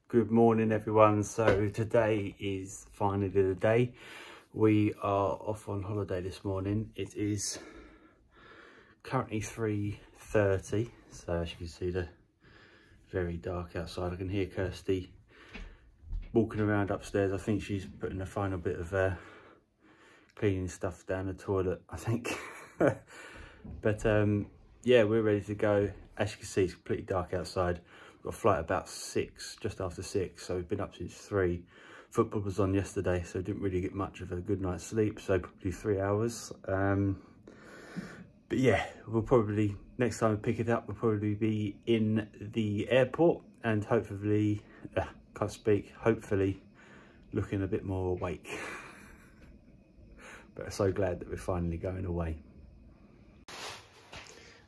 Good morning everyone. So today is finally the day. We are off on holiday this morning. It is currently 3:30, so as you can see, the very dark outside. I can hear Kirsty walking around upstairs. I think she's putting a final bit of cleaning stuff down the toilet, I think. But yeah, we're ready to go. As you can see, it's completely dark outside. Got a flight about 6, just after 6, so we've been up since 3. Football was on yesterday, so didn't really get much of a good night's sleep, so probably 3 hours. But yeah, we'll probably, next time we pick it up, we'll probably be in the airport and hopefully, can't speak, hopefully looking a bit more awake. But I'm so glad that we're finally going away.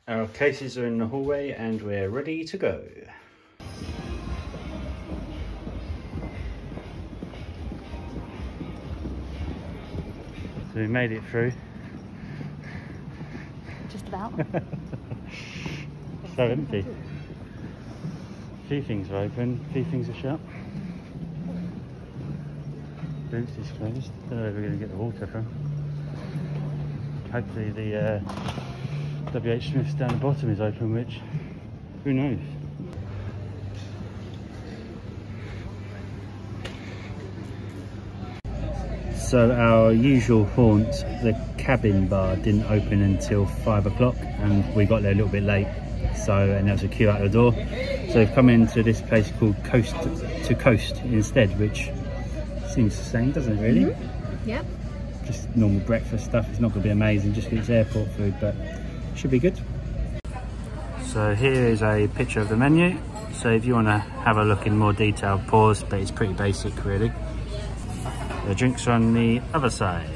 Our cases are in the hallway and we're ready to go. So we made it through. Just about. So empty. A few things are open, a few things are shut. Boots is closed. Don't know where we're going to get the water from. Hopefully the WH Smith's down the bottom is open, which, who knows? So our usual haunt, the cabin bar, didn't open until 5 o'clock and we got there a little bit late. So, and there was a queue out the door. So we've come into this place called Coast to Coast instead, which seems the same, doesn't it really? Mm-hmm. Yep. Just normal breakfast stuff. It's not going to be amazing just because it's airport food, but should be good. So here is a picture of the menu. So if you want to have a look in more detail, pause, but it's pretty basic really. The drinks are on the other side.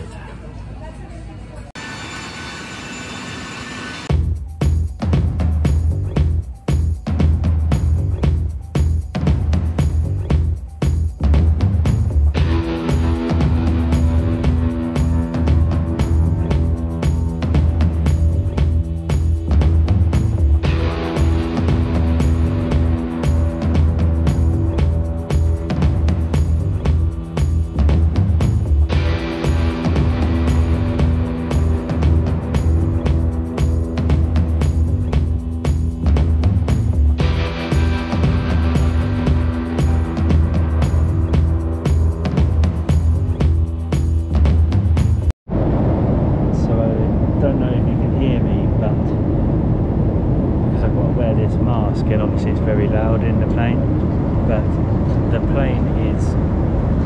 And obviously it's very loud in the plane, but the plane is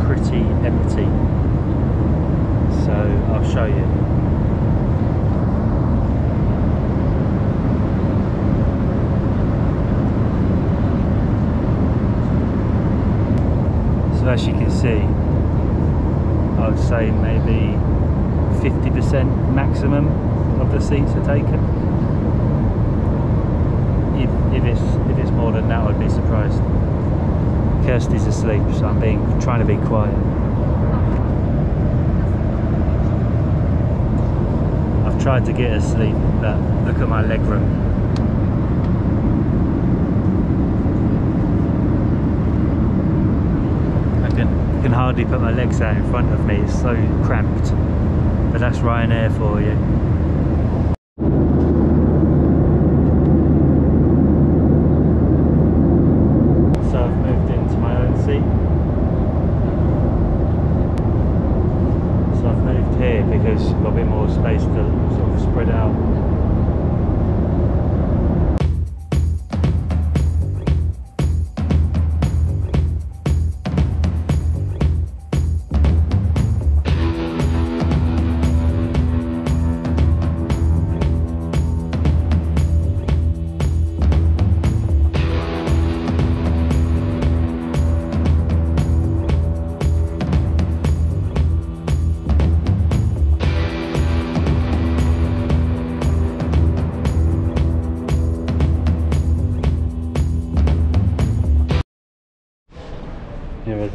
pretty empty, so I'll show you. So as you can see, I would say maybe 50% maximum of the seats are taken. If it's more than that, I'd be surprised. Kirsty's asleep, so I'm trying to be quiet. I've tried to get her asleep, but look at my leg room. I can hardly put my legs out in front of me, it's so cramped. But that's Ryanair for you. Because I've got a bit more space to sort of spread out.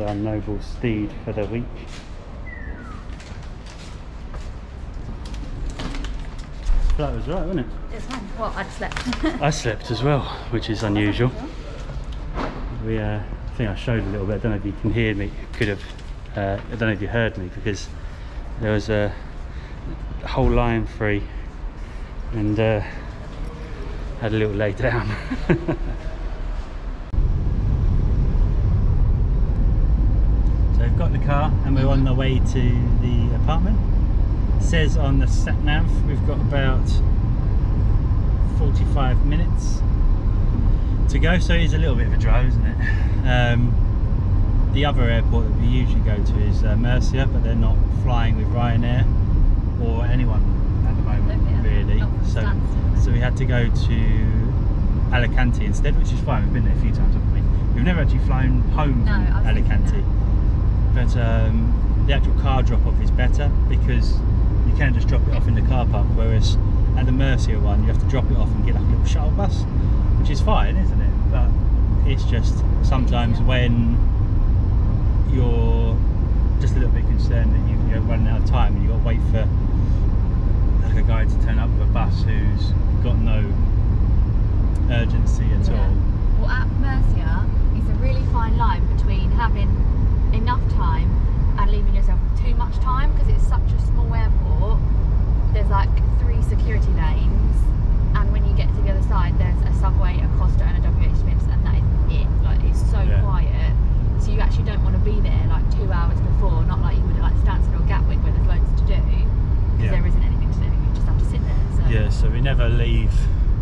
our noble steed for the week. That was right, wasn't it? It's fine. Well, I'd slept. I slept as well, which is unusual. I think I showed a little bit. I don't know if you can hear me. Could have. I don't know if you heard me, because there was a whole line free, and had a little lay down. So we've got the car and we're on the way to the apartment. It says on the sat nav we've got about 45 minutes to go, so it is a little bit of a drive, isn't it? The other airport that we usually go to is Murcia, but they're not flying with Ryanair or anyone at the moment, really. So we had to go to Alicante instead, which is fine. We've been there a few times, haven't we? We've never actually flown home from Alicante, but the actual car drop off is better because you can just drop it off in the car park, whereas at the Murcia one you have to drop it off and get like a little shuttle bus, which is fine, isn't it? But it's just sometimes when you're just a little bit concerned that you're running out of time and you've got to wait for like a guy to turn up with a bus who's got no urgency at all. Well, at Murcia it's a really fine line between having enough time and leaving yourself with too much time, because it's such a small airport. There's like 3 security lanes, and when you get to the other side there's a subway, a Costa and a WH Smith's, and that is it. Like, it's so quiet, so you actually don't want to be there like 2 hours before, not like you would at like Stansted or Gatwick where there's loads to do, because there isn't anything to do, you just have to sit there. So. Yeah, so we never leave,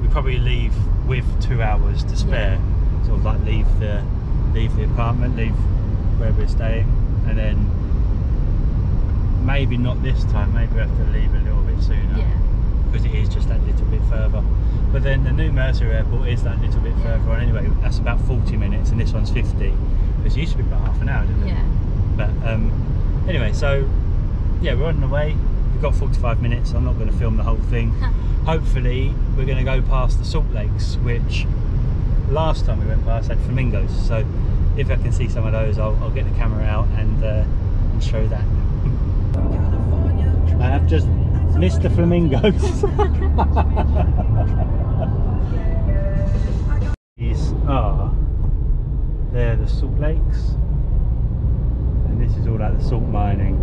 we probably leave with 2 hours to spare, sort of like leave the apartment, leave where we're staying, and then maybe not this time, maybe we have to leave a little bit sooner, because it is just that little bit further. But then the new Murcia airport is that little bit further on anyway. That's about 40 minutes and this one's 50. This used to be about half an hour, didn't it? Yeah. But anyway, so yeah, we're on the way. We've got 45 minutes. I'm not going to film the whole thing. Hopefully we're going to go past the salt lakes, which last time we went past had flamingos. So if I can see some of those, I'll get the camera out and show that. I have just missed the flamingos. These are, they're the salt lakes, and this is all like the salt mining.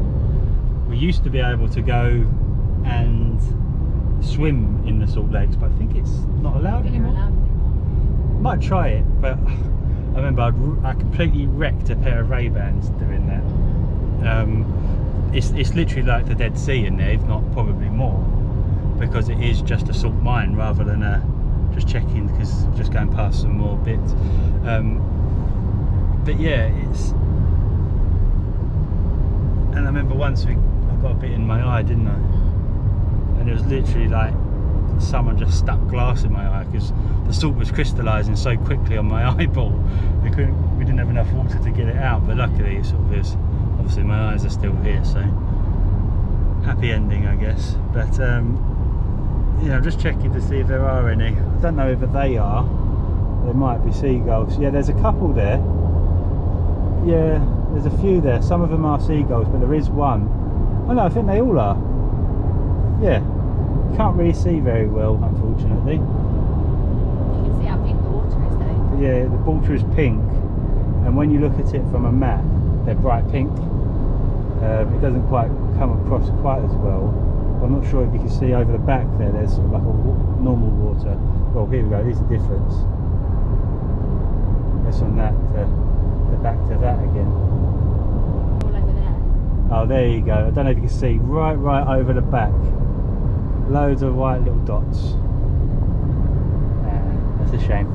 We used to be able to go and swim in the salt lakes, but I think it's not allowed anymore. Might try it, but I remember I completely wrecked a pair of Ray-Bans doing that. It's literally like the Dead Sea in there, if not probably more, because it is just a salt mine rather than just checking, because just going past some more bits. But yeah, it's, and I remember once I got a bit in my eye, didn't I? And it was literally like someone just stuck glass in my eye, because the salt was crystallising so quickly on my eyeball. We didn't have enough water to get it out, but luckily it sort of is. Obviously my eyes are still here, so happy ending, I guess. But yeah, I'm just checking to see if there are any. I don't know if they are. There might be seagulls. Yeah, there's a couple there. Yeah, there's a few there. Some of them are seagulls, but there is one. Oh no, I think they all are. Yeah, can't really see very well, unfortunately. You can see how pink the water is though. But yeah, the water is pink, and when you look at it from a map, they're bright pink. It doesn't quite come across quite as well. I'm not sure if you can see over the back there, there's sort of like a normal water. Well, here we go, there's a difference. That's on that, the back to that again. All over there. Oh, there you go. I don't know if you can see, right over the back. Loads of white little dots. That's a shame.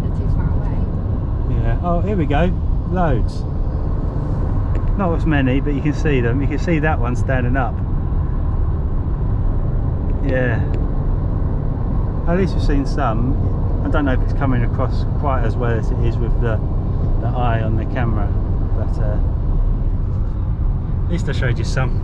They're too far away. Yeah, oh, here we go. Loads. Not as many, but you can see them. You can see that one standing up. Yeah. At least we've seen some. I don't know if it's coming across quite as well as it is with the eye on the camera, but at least I showed you some.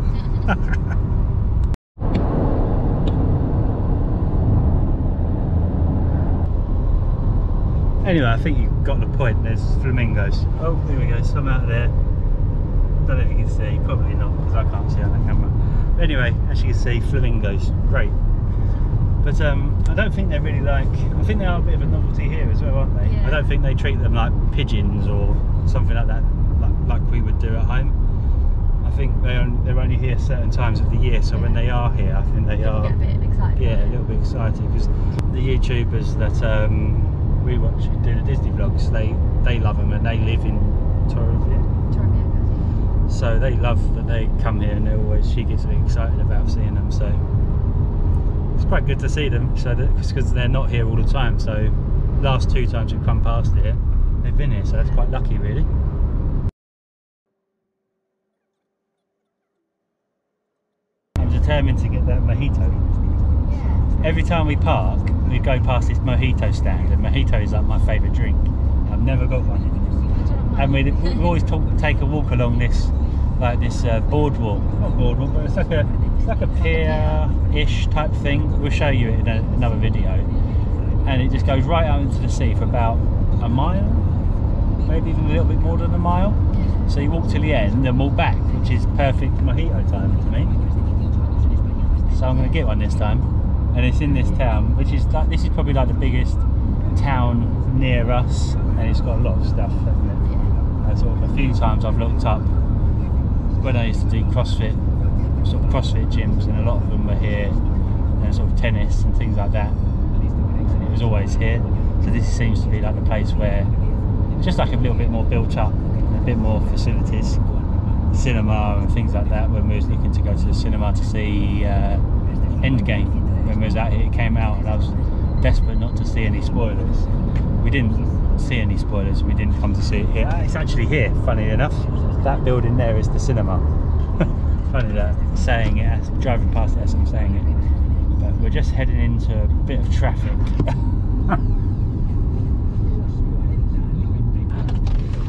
Anyway, I think you've got the point. There's flamingos. Oh, here we go, some out there. Don't know if you can see, probably not because I can't see on the camera. But anyway, as you can see, flamingos, great. But I don't think they're really like, I think they are a bit of a novelty here as well, aren't they? Yeah. I don't think they treat them like pigeons or something like that, like we would do at home. I think they're only here certain times of the year, so when they are here, I think they are get a bit excited. Yeah, a little bit excited, because the YouTubers that we watch do the Disney vlogs, they love them, and they live in Torrevieja. So they love that they come here, and she gets really excited about seeing them. So it's quite good to see them, so because they're not here all the time. So last 2 times we've come past here, they've been here, so that's quite lucky, really. I'm determined to get that mojito. Yeah. Every time we park, we go past this mojito stand, and mojito is like my favourite drink. I've never got one. And we always take a walk along this, like this boardwalk, not boardwalk, but it's like a pier-ish type thing. We'll show you it in another video. And it just goes right out into the sea for about a mile, maybe even a little bit more than a mile. So you walk to the end and walk back, which is perfect mojito time to me. So I'm going to get one this time. And it's in this town, which is like, this is probably like the biggest town near us, and it's got a lot of stuff, hasn't it? Sort of a few times I've looked up when I used to do CrossFit gyms, and a lot of them were here, and sort of tennis and things like that, and it was always here. So this seems to be like the place where it's just like a little bit more built up, and a bit more facilities, cinema and things like that. When we was looking to go to the cinema to see Endgame, when we was out here, it came out, and I was desperate not to see any spoilers. We didn't see any spoilers, we didn't come to see it here. It's actually here, funny enough. That building there is the cinema. Funny that saying it, as driving past it as I'm saying it. But we're just heading into a bit of traffic.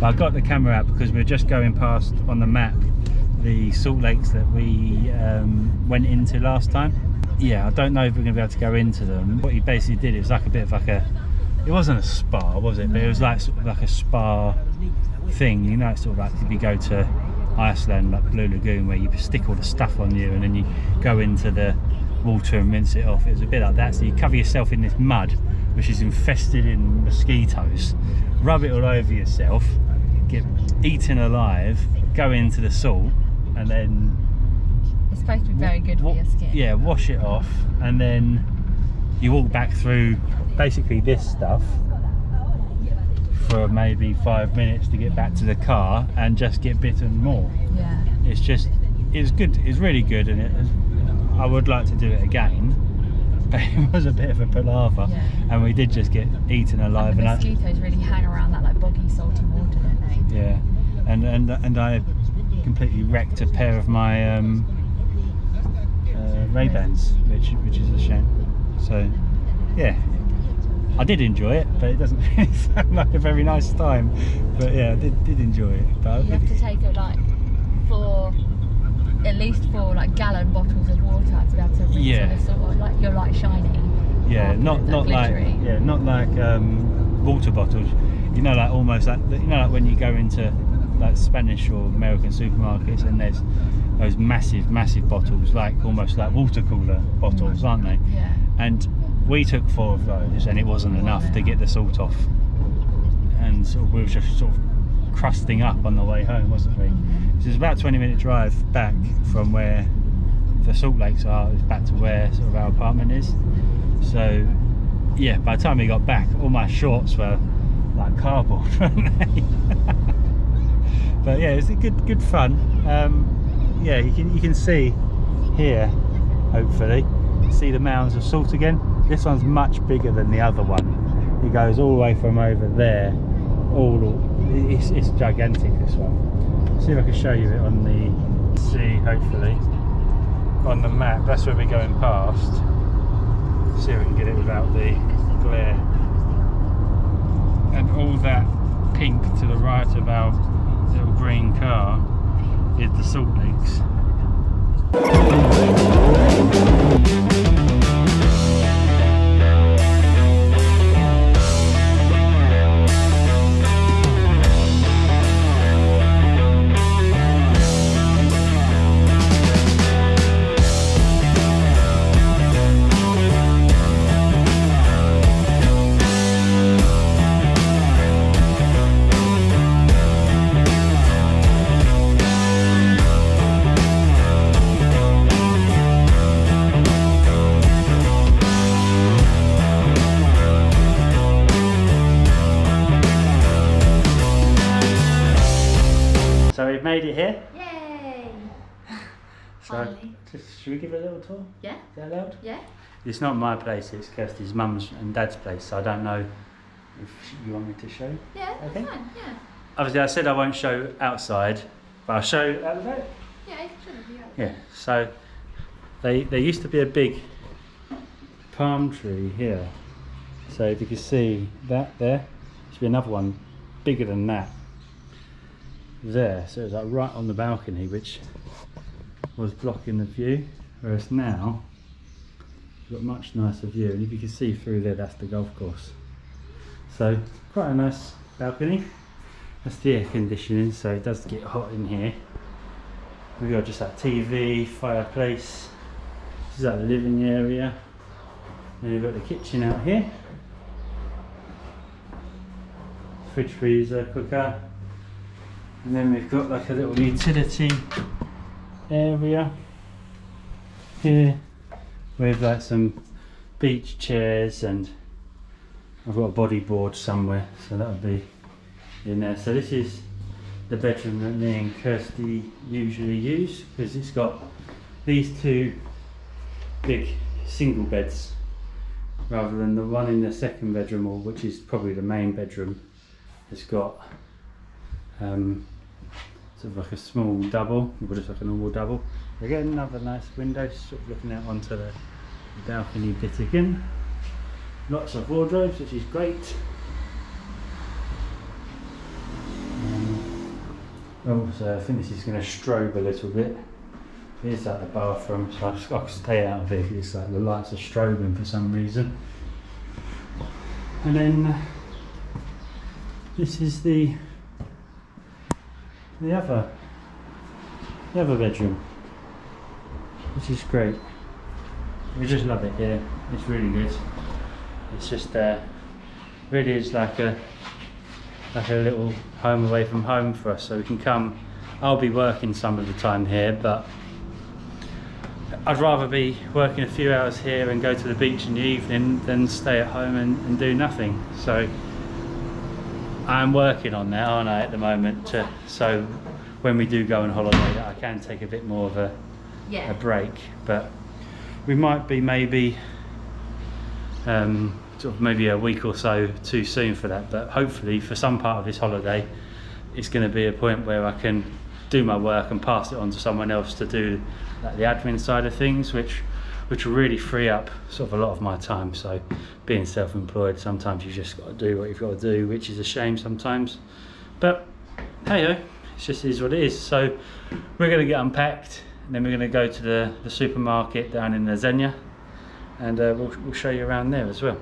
I got the camera out because we're just going past on the map the salt lakes that we went into last time. Yeah, I don't know if we're going to be able to go into them. What he basically did, it was like a bit of like a, it wasn't a spa, was it? But it was like sort of like a spa thing, you know, it's sort of like if you go to Iceland, like Blue Lagoon, where you stick all the stuff on you and then you go into the water and rinse it off. It was a bit like that. So you cover yourself in this mud, which is infested in mosquitoes, rub it all over yourself, get eaten alive, go into the salt, and then it's supposed to be very good for your skin. Yeah, wash it off, and then you walk back through basically this stuff for maybe 5 minutes to get back to the car and just get bitten more. Yeah. It's just, it's good, it's really good, and I would like to do it again, but it was a bit of a palaver. Yeah. And we did just get eaten alive. And the mosquitoes really hang around that like boggy, salty water, don't they? Yeah, and I completely wrecked a pair of my Ray-Bans, which is a shame. So yeah, I did enjoy it, but it doesn't really sound like a very nice time. But yeah, I did enjoy it. But you have to take it like at least 4 like gallon bottles of water to be able to rinse it, sort of like you're like shiny. Yeah, not like water bottles. You know, like almost like, you know, like when you go into like Spanish or American supermarkets and there's those massive bottles, like almost like water cooler bottles, aren't they? Yeah. And we took 4 of those, and it wasn't enough to get the salt off, and sort of, we were just sort of crusting up on the way home, wasn't we? So it's about a 20-minute drive back from where the salt lakes are, back to where sort of our apartment is. So yeah, by the time we got back, all my shorts were like cardboard, weren't they? But yeah, it's a good fun. Yeah, you can see here, hopefully, see the mounds of salt again. This one's much bigger than the other one. It goes all the way from over there, it's gigantic, this one. See if I can show you it on the, hopefully, on the map. That's where we're going past. See if we can get it without the glare. And all that pink to the right of our little green car is the salt lakes. here. Yay! So, Finally. should we give it a little tour? Yeah. Is that allowed? Yeah. It's not my place, it's Kirsty's mum's and dad's place, so I don't know if you want me to show. Yeah, okay. That's fine, yeah. Obviously I said I won't show outside, but I'll show out the back. Yeah, you should have. Yeah, so there used to be a big palm tree here. So if you can see that there, there should be another one bigger than that there. So it's like right on the balcony, which was blocking the view, whereas now you've got a much nicer view, and if you can see through there, that's the golf course. So quite a nice balcony. That's the air conditioning, so it does get hot in here. We've got just that TV, fireplace. This is our living area. And we've got the kitchen out here. Fridge, freezer, cooker. And then we've got like a little utility area here with like some beach chairs, and I've got a bodyboard somewhere, so that would be in there. So this is the bedroom that me and Kirsty usually use, because it's got these two big single beds rather than the one in the second bedroom, or which is probably the main bedroom. It's got sort of like a small double, or just like a normal double. Again, another nice window, sort of looking out onto the balcony bit again. Lots of wardrobes, which is great. Also, I think this is going to strobe a little bit. Here's like the bathroom, so I'll stay out of it. It's like the lights are strobing for some reason. And then this is the other bedroom, which is great. We just love it here. It's really good. It's just really is like a little home away from home for us, so we can come. I'll be working some of the time here, but I'd rather be working a few hours here and go to the beach in the evening than stay at home and do nothing. So I'm working on that, aren't I, at the moment, so when we do go on holiday I can take a bit more of a break. But we might be maybe sort of maybe a week or so too soon for that, but hopefully for some part of this holiday it's going to be a point where I can do my work and pass it on to someone else to do like the admin side of things, which will really free up sort of a lot of my time. So being self-employed, sometimes you just got to do what you've got to do, which is a shame sometimes, but hey ho, it just is what it is. So we're going to get unpacked, and then we're going to go to the supermarket down in the Zenia, and we'll show you around there as well.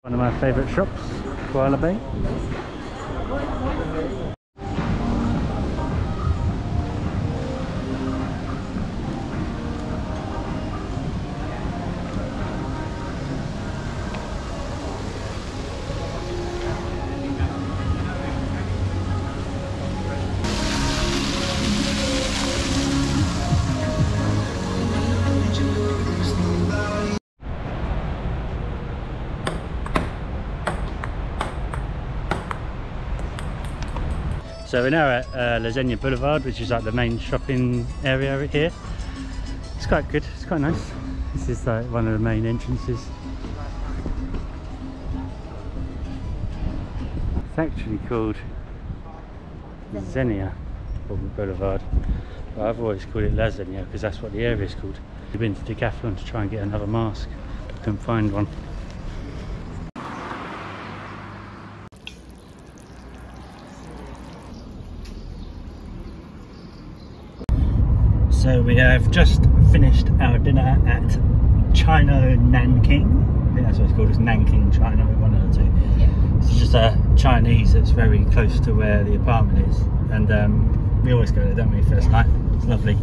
One of my favourite shops, Boulavard. So we're now at Zenia Boulevard, which is like the main shopping area over here. It's quite good, it's quite nice. This is like one of the main entrances. It's actually called Zenia Boulevard, but I've always called it La Zenia because that's what the area is called. We've been to Decathlon to try and get another mask, couldn't find one. So we have just finished our dinner at Chino Nanking. I think that's what it's called, it's Nanking Chino, one of the two. Yeah. It's just a Chinese that's very close to where the apartment is, and we always go there, don't we, first night. It's lovely,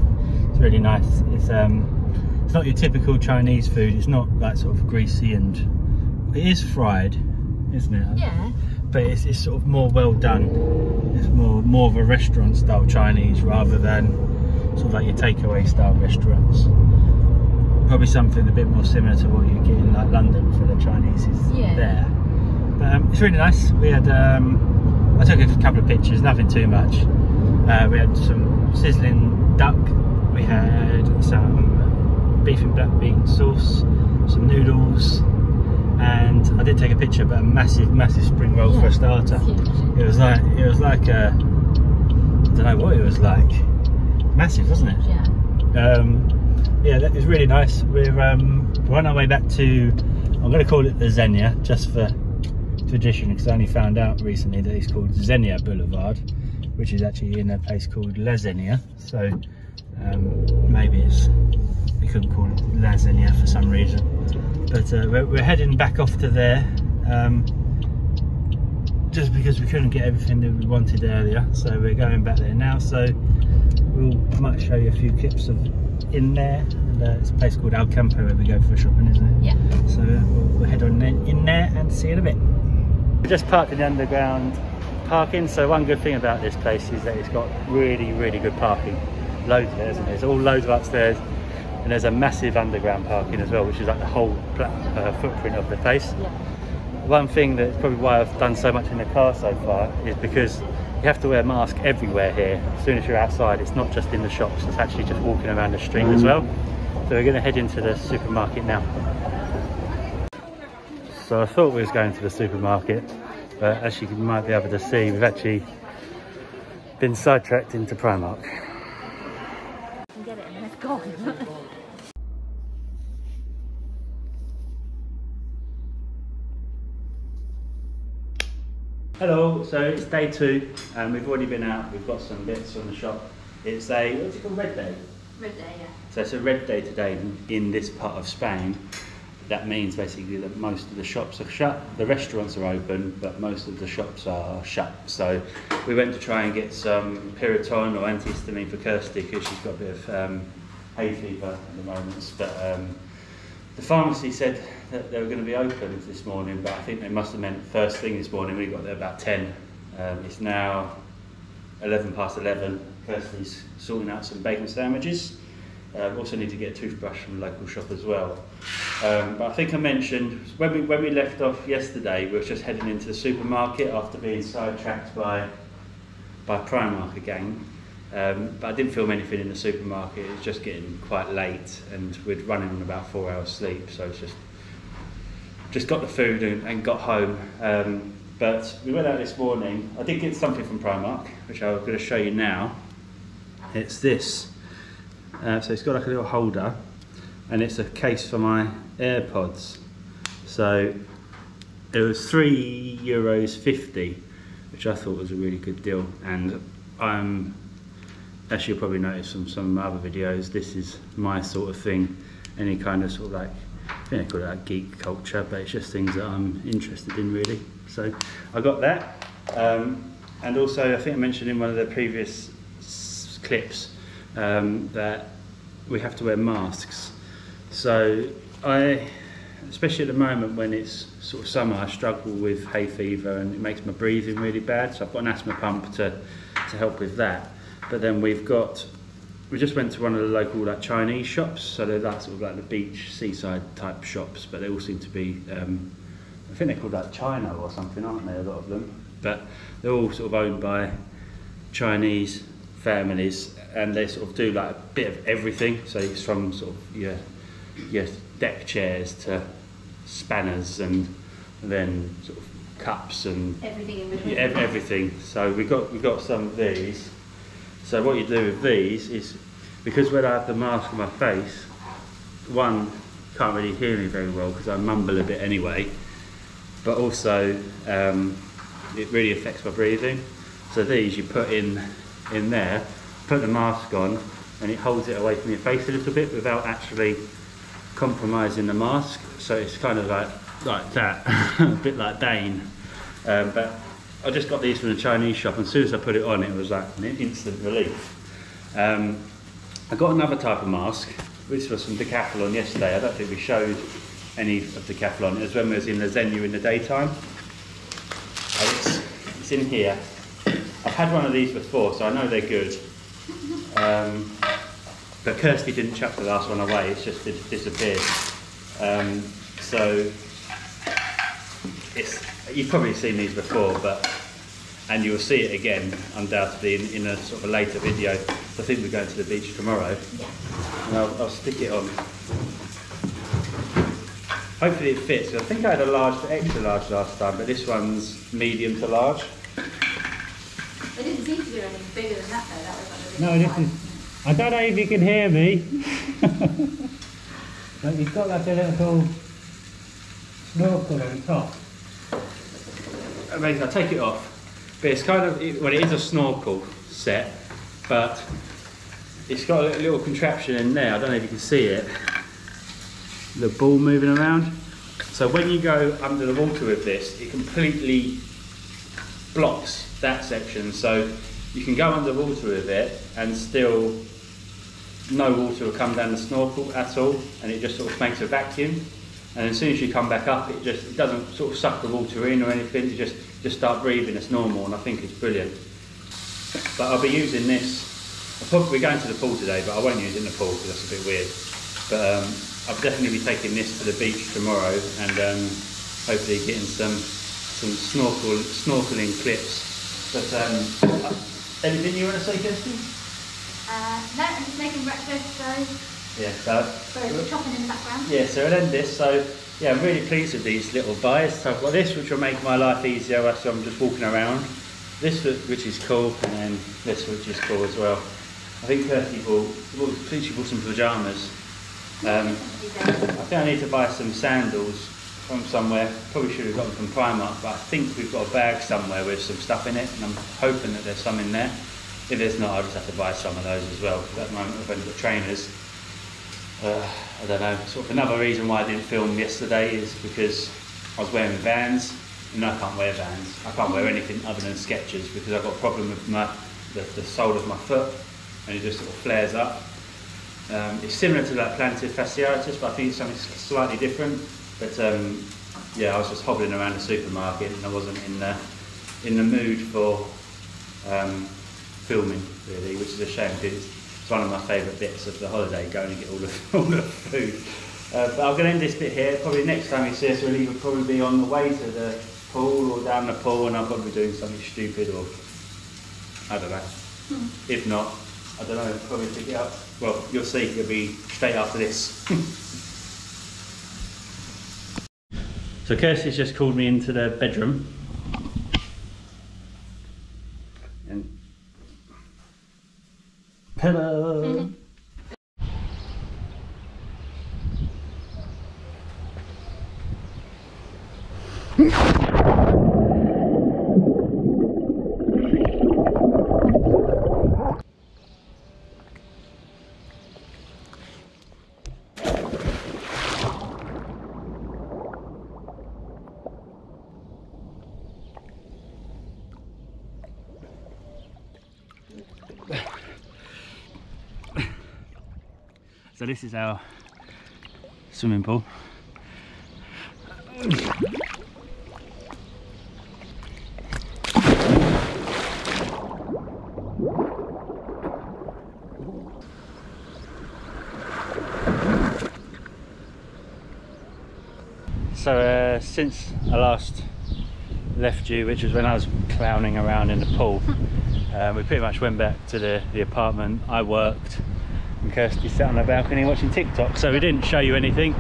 it's really nice. It's not your typical Chinese food, it's not like sort of greasy, and it is fried, isn't it? Yeah. But it's sort of more well done. It's more of a restaurant style Chinese rather than sort of like your takeaway style restaurants. Probably something a bit more similar to what you get in like London for the Chinese is there. But it's really nice. We had I took a couple of pictures, nothing too much. We had some sizzling duck, we had some beef and black bean sauce, some noodles, and I did take a picture, but a massive spring roll for a starter. It was like I don't know what it was like. Massive, wasn't it? Yeah. Yeah, that was really nice. We're on our way back to, I'm going to call it the Zenia, just for tradition, because I only found out recently that it's called Zenia Boulevard, which is actually in a place called La Zenia. So maybe we couldn't call it La Zenia for some reason. But we're heading back off to there, just because we couldn't get everything that we wanted earlier. So we're going back there now. So I might show you a few clips of in there. And, it's a place called Alicante where we go for shopping, isn't it? Yeah. So we'll head on in there and see you in a bit. We just parked in the underground parking. So one good thing about this place is that it's got really good parking. Loads of it, isn't it? There's all loads of upstairs, and there's a massive underground parking as well, which is like the whole footprint of the place. Yeah. One thing that's probably why I've done so much in the car so far is because you have to wear a mask everywhere here. As soon as you're outside, it's not just in the shops, it's actually just walking around the street as well. So we're going to head into the supermarket now. So I thought we was going to the supermarket, but as you might be able to see, we've actually been sidetracked into Primark. Get it and then it's gone. Hello, so it's day 2 and we've already been out. We've got some bits from the shop. It's a, what's it called, Red Day? Red Day, yeah. So it's a Red Day today in this part of Spain. That means basically that most of the shops are shut. The restaurants are open, but most of the shops are shut. So we went to try and get some Piriton or antihistamine for Kirsty because she's got a bit of hay fever at the moment. But the pharmacy said that they were going to be open this morning, but I think they must have meant first thing this morning. We got there about 10. It's now 11 past 11. Kirsty's sorting out some bacon sandwiches. Also need to get a toothbrush from the local shop as well. But I think I mentioned when we left off yesterday, we were just heading into the supermarket after being sidetracked by Primark again. But I didn't film anything in the supermarket. It was just getting quite late, and we'd running on about 4 hours sleep. So it's just got the food and got home. But we went out this morning. I did get something from Primark, which I'm going to show you now. It's this. So it's got like a little holder, and it's a case for my AirPods. So it was €3.50, which I thought was a really good deal. And as you'll probably notice from some other videos, this is my sort of thing. Any kind of sort of like, I think they call it like geek culture, but it's just things that I'm interested in really. So I got that, and also I think I mentioned in one of the previous clips that we have to wear masks. So especially at the moment when it's sort of summer, I struggle with hay fever and it makes my breathing really bad. So I've got an asthma pump to help with that. But then we just went to one of the local like Chinese shops. So they're like sort of like the beach, seaside type shops, but they all seem to be, I think they're called like Chino or something, aren't they, a lot of them? But they're all sort of owned by Chinese families, and they sort of do like a bit of everything. So it's from sort of your deck chairs to spanners, and then sort of cups and everything in between. Everything. So we got some of these. So what you do with these is, because when I have the mask on my face, one, you can't really hear me very well because I mumble a bit anyway, but also it really affects my breathing. So these you put in there, put the mask on, and it holds it away from your face a little bit without actually compromising the mask. So it's kind of like that, a bit like Dane. But I just got these from the Chinese shop, and as soon as I put it on, it was like an instant relief. I got another type of mask, which was from Decathlon yesterday. I don't think we showed any of Decathlon. It was when we was in the Zenia in the daytime. It's in here. I've had one of these before, so I know they're good. But Kirsty didn't chuck the last one away, it's just disappeared. So you've probably seen these before, but and you'll see it again undoubtedly in a sort of a later video. I think we're going to the beach tomorrow. Yeah. And I'll stick it on. Hopefully it fits. I think I had a large to extra large last time, but this one's medium to large. They didn't seem to do anything bigger than that though. That was like a No, this is. I don't know if you can hear me. But you've got like a little snorkel on top. Amazing. I'll take it off. But it's kind of, well, it is a snorkel set, but it's got a little contraption in there. I don't know if you can see it. The ball moving around. So when you go under the water with this, it completely blocks that section. So you can go underwater with it and still no water will come down the snorkel at all, and it just sort of makes a vacuum. And as soon as you come back up, it doesn't sort of suck the water in or anything. You just start breathing as normal, and I think it's brilliant. But I'll be using this. We're going to the pool today, but I won't use it in the pool because that's a bit weird. But I'll definitely be taking this to the beach tomorrow, and hopefully getting some snorkeling clips. But anything you want to say, Kirsty? No, I'm just making breakfast, so. Yeah, so. Sorry, we're chopping in the background. Yeah, so I'll end this. So yeah, I'm really pleased with these little buys. So I've got this, which will make my life easier as I'm just walking around. This, which is cool, and then this, which is cool as well. I think Kirsty bought some pyjamas. I think I need to buy some sandals from somewhere. Probably should have got them from Primark, but I think we've got a bag somewhere with some stuff in it, and I'm hoping that there's some in there. If there's not, I'll just have to buy some of those as well, because at the moment I've only got trainers. I don't know, sort of another reason why I didn't film yesterday is because I was wearing Vans, and I can't wear Vans. I can't wear anything other than Skechers because I've got a problem with the sole of my foot, and it just sort of flares up. It's similar to that plantar fasciitis, but I think it's something slightly different. But yeah, I was just hobbling around the supermarket, and I wasn't in the mood for filming really, which is a shame because it's one of my favourite bits of the holiday, going and get all the food. But I'm going to end this bit here. Probably next time you see us, we'll either probably be on the way to the pool or down the pool, and I'll probably be doing something stupid, or I don't know. If not, I don't know, probably pick it up. Well, you'll see, it'll be straight after this. So Kirsty's just called me into the bedroom. And hello. So this is our swimming pool. So since I last left you, which was when I was clowning around in the pool, we pretty much went back to the apartment. I worked, and Kirsty sat on the balcony watching TikTok. So we didn't show you anything.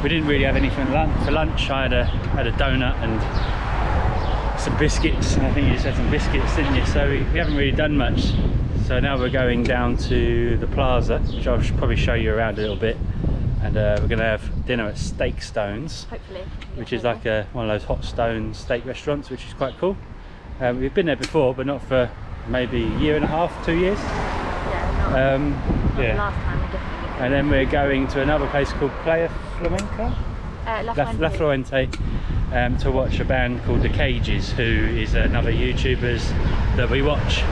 We didn't really have anything for lunch. I had a donut and some biscuits, and I think you just had some biscuits, didn't you? So we haven't really done much. So now we're going down to the plaza, which I'll probably show you around a little bit, and we're going to have dinner at Steakstones, hopefully, which is like one of those hot stone steak restaurants, which is quite cool. We've been there before, but not for maybe a year and a half, 2 years. Yeah, not yeah. the last time, we definitely. And then we're going to another place called Playa Flamenca? La Fuente, to watch a band called The Cages, who is another YouTubers that we watch.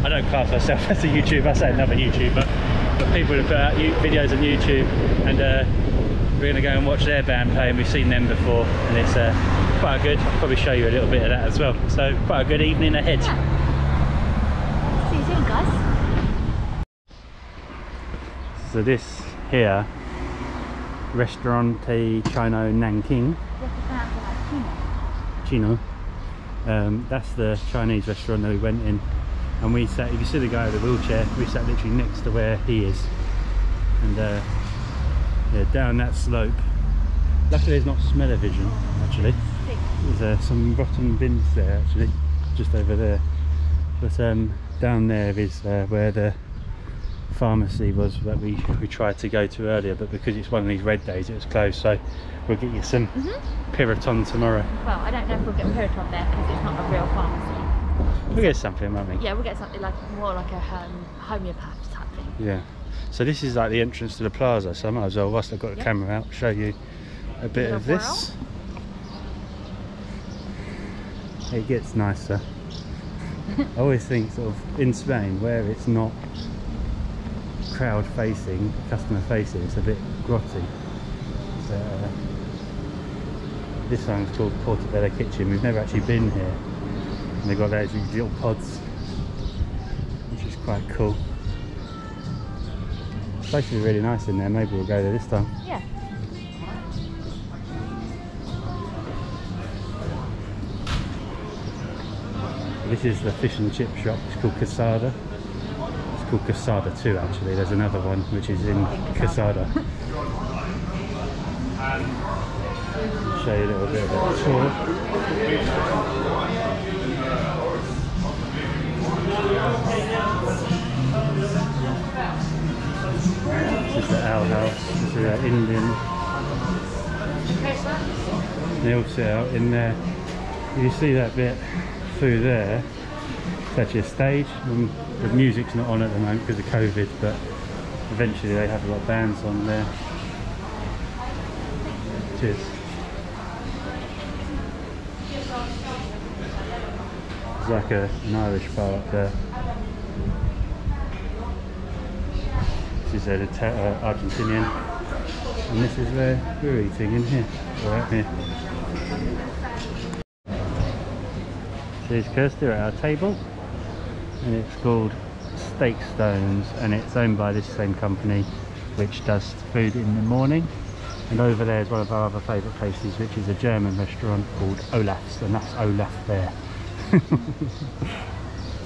I don't class myself as a YouTuber, I say another YouTuber, but people who put out videos on YouTube, and we're going to go and watch their band play, and we've seen them before, and it's quite good. I'll probably show you a little bit of that as well. So quite a good evening ahead. Yeah. See you soon, guys. So this here, Restaurante Chino Nanking, Chino, That's the Chinese restaurant that we went in, and we sat, if you see the guy with the wheelchair, we sat literally next to where he is. And yeah, down that slope, luckily there's not smell-o-vision actually. There's some rotten bins there actually, just over there. But down there is where the pharmacy was that we tried to go to earlier, but because it's one of these red days it was closed, so we'll get you some Piriton tomorrow. Well, I don't know if we'll get Piriton there because it's not a real pharmacy. We'll get something, won't we? Yeah, we'll get something like more like a homeopath type thing. Yeah. So this is like the entrance to the plaza, so I might as well, whilst I've got the camera out, show you a bit of this. It gets nicer. I always think sort of in Spain where it's not crowd facing, customer facing, it's a bit grotty. This one's called Portobello Kitchen. We've never actually been here, and they've got those little pods, which is quite cool. It's supposed to be really nice in there. Maybe we'll go there this time. Yeah. This is the fish and chip shop. It's called Casada. It's called Casada 2 actually. There's another one which is in Casada. Show you a little bit of a tour. This is the Owl House. This is our Indian. They all sit out in there. You see that bit through there? It's actually a stage. The music's not on at the moment because of COVID, but eventually they have a lot of bands on there. Cheers. There's like an Irish bar up there. This is Argentinian, and this is where we're eating in here, or out here. So here's Kirsty at our table, and it's called Steakstones, and it's owned by this same company which does food in the morning. And over there is one of our other favourite places, which is a German restaurant called Olaf's, and that's Olaf there.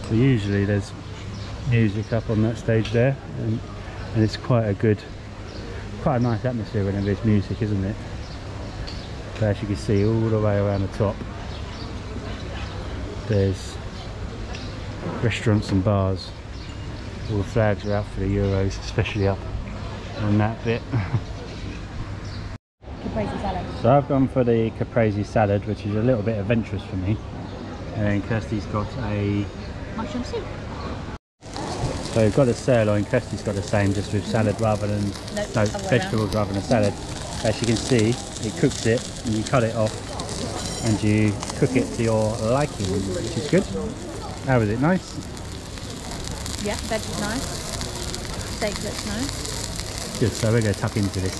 So usually there's music up on that stage there, and it's quite a nice atmosphere whenever there's music, isn't it? So as you can see, all the way around the top there's restaurants and bars. All the flags are out for the Euros, especially up on that bit. Caprese salad. So I've gone for the caprese salad, which is a little bit adventurous for me, and then Kirsty's got a mushroom soup. So we've got a sirloin. Kirsty's got the same, just with salad rather than vegetables rather than salad. As you can see, it cooks it and you cut it off and you cook it to your liking, which is good. How is it? Nice? Yeah, veg is nice. Steak looks nice. Good, so we're going to tuck into this.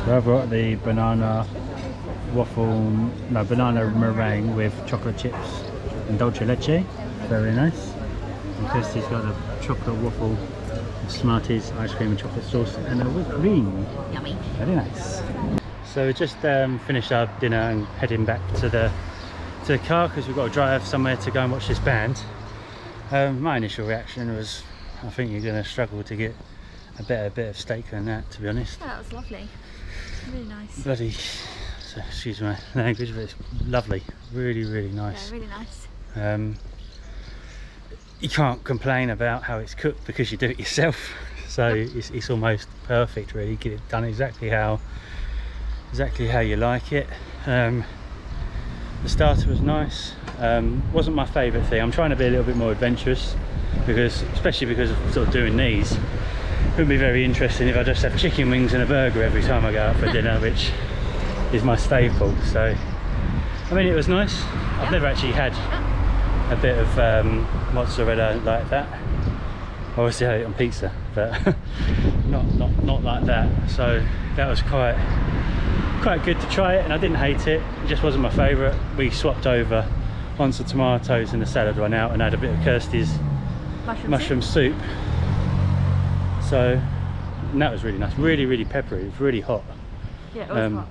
So I've got the banana meringue with chocolate chips and dulce leche. Very nice. And Kirsty's got a chocolate waffle with Smarties, ice cream and chocolate sauce, and a whipped cream. Yummy. Very nice. So we just finished our dinner and heading back to the car because we've got to drive somewhere to go and watch this band. My initial reaction was, I think you're going to struggle to get a better bit of steak than that, to be honest. Yeah, that was lovely. Really nice. Bloody, so excuse my language, but it's lovely. Really, really nice. Yeah, really nice. You can't complain about how it's cooked because you do it yourself. So it's almost perfect, really. Get it done exactly how you like it. The starter was nice. Wasn't my favourite thing. I'm trying to be a little bit more adventurous because, especially because of sort of doing these, it wouldn't be very interesting if I just have chicken wings and a burger every time I go out for dinner, which is my staple. So, I mean, it was nice. I've never actually had a bit of mozzarella like that. I obviously had it on pizza, but not like that. So that was quite good to try it, and I didn't hate it. It just wasn't my favourite. We swapped over once the tomatoes and the salad ran out and had a bit of Kirsty's mushroom soup. So, and that was really nice. Really, really peppery. It was really hot. Yeah, it was hot.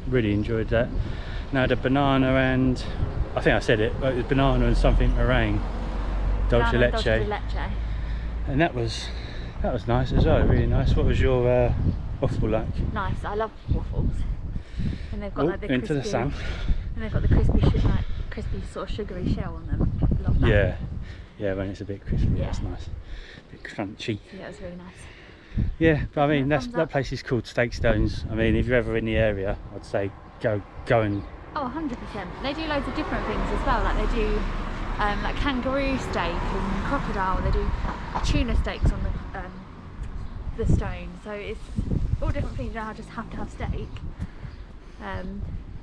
Really enjoyed that. Now I had a banana and I think I said it, but it was banana and something meringue, dulce de leche. And that was nice as well, really nice. What was your waffle like? Nice, I love waffles. And they've got like the crispy, into the sun. And they've got the crispy sort of sugary shell on them. Love that. Yeah, when it's a bit crispy, Yeah. that's nice. A bit crunchy. Yeah, it was really nice. Yeah, but I mean, that place is called Steakstones. I mean, if you're ever in the area, I'd say go and... Oh, 100%. They do loads of different things as well. Like they do like kangaroo steak and crocodile. They do tuna steaks on the stone. So it's all different things. You don't just have to have steak.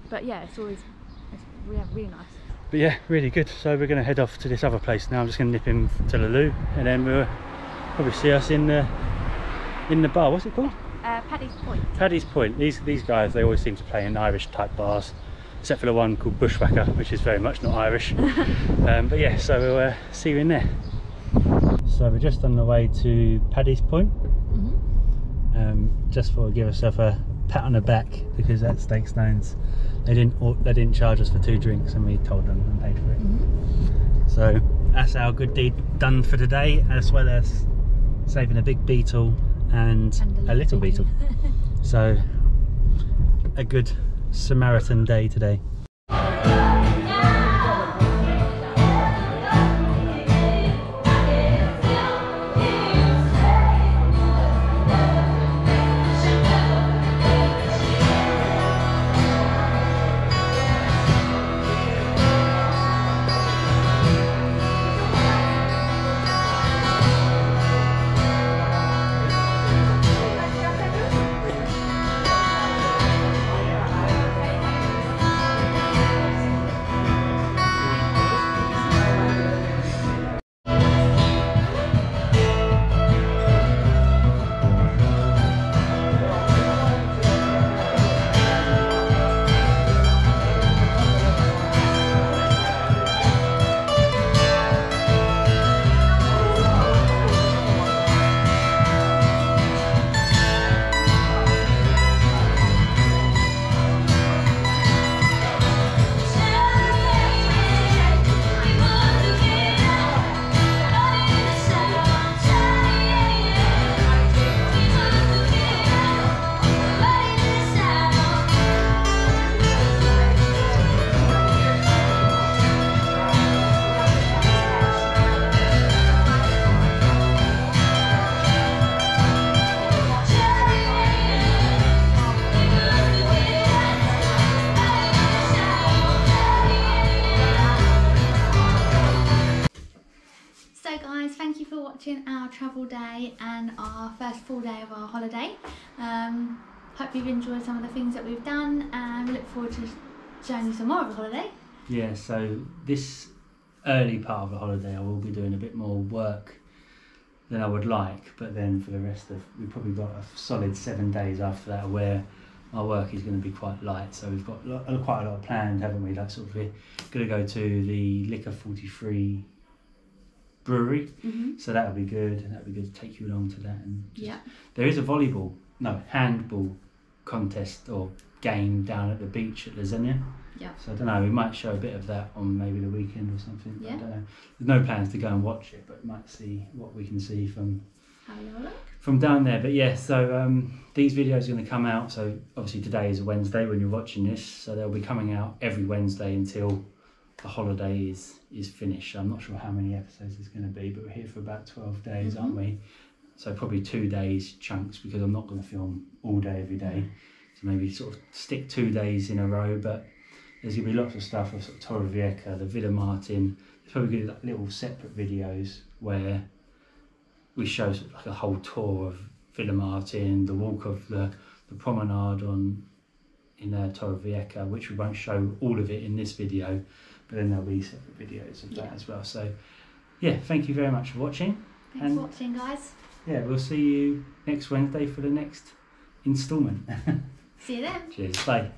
But yeah, it's really nice. But yeah, really good. So we're going to head off to this other place now. I'm just going to nip in to the loo, and then we'll probably see us in the bar. What's it called? Paddy's Point. Paddy's Point. These guys, they always seem to play in Irish type bars, except for the one called Bushwhacker, which is very much not Irish. But yeah, so we'll see you in there. So we're just on the way to Paddy's Point. Just thought I'd give ourselves a pat on the back, because at Steakstones they didn't charge us for 2 drinks, and we told them and paid for it. So that's our good deed done for today, as well as saving a big beetle and a little beetle. So a good Samaritan day today. Our travel day and our first full day of our holiday. Hope you've enjoyed some of the things that we've done, and we look forward to showing you some more of the holiday. Yeah, so this early part of the holiday I will be doing a bit more work than I would like, but then for the rest of, we've probably got a solid 7 days after that where our work is going to be quite light. So we've got quite a lot planned, haven't we? Like sort of we're going to go to the Liquor 43 brewery, so that'll be good. That'll be good to take you along to that. And there is a handball contest or game down at the beach at the Zenia. So I don't know, we might show a bit of that on maybe the weekend or something. I don't know. There's no plans to go and watch it, but might see what we can see from down there. But yeah, so these videos are going to come out. So obviously today is a Wednesday when you're watching this, so they'll be coming out every Wednesday until the holiday is finished. I'm not sure how many episodes it's going to be, but we're here for about 12 days, aren't we? So probably 2 days chunks, because I'm not going to film all day every day. So maybe sort of stick 2 days in a row, but there's going to be lots of stuff of sort of Torrevieja, the Villamartin. There's probably going to be like little separate videos where we show sort of like a whole tour of Villamartin, the walk of the promenade in Torrevieja, which we won't show all of it in this video, but then there'll be separate videos of that as well. So yeah, thank you very much for watching. Thanks for watching, guys. Yeah, we'll see you next Wednesday for the next instalment. See you then. Cheers, bye.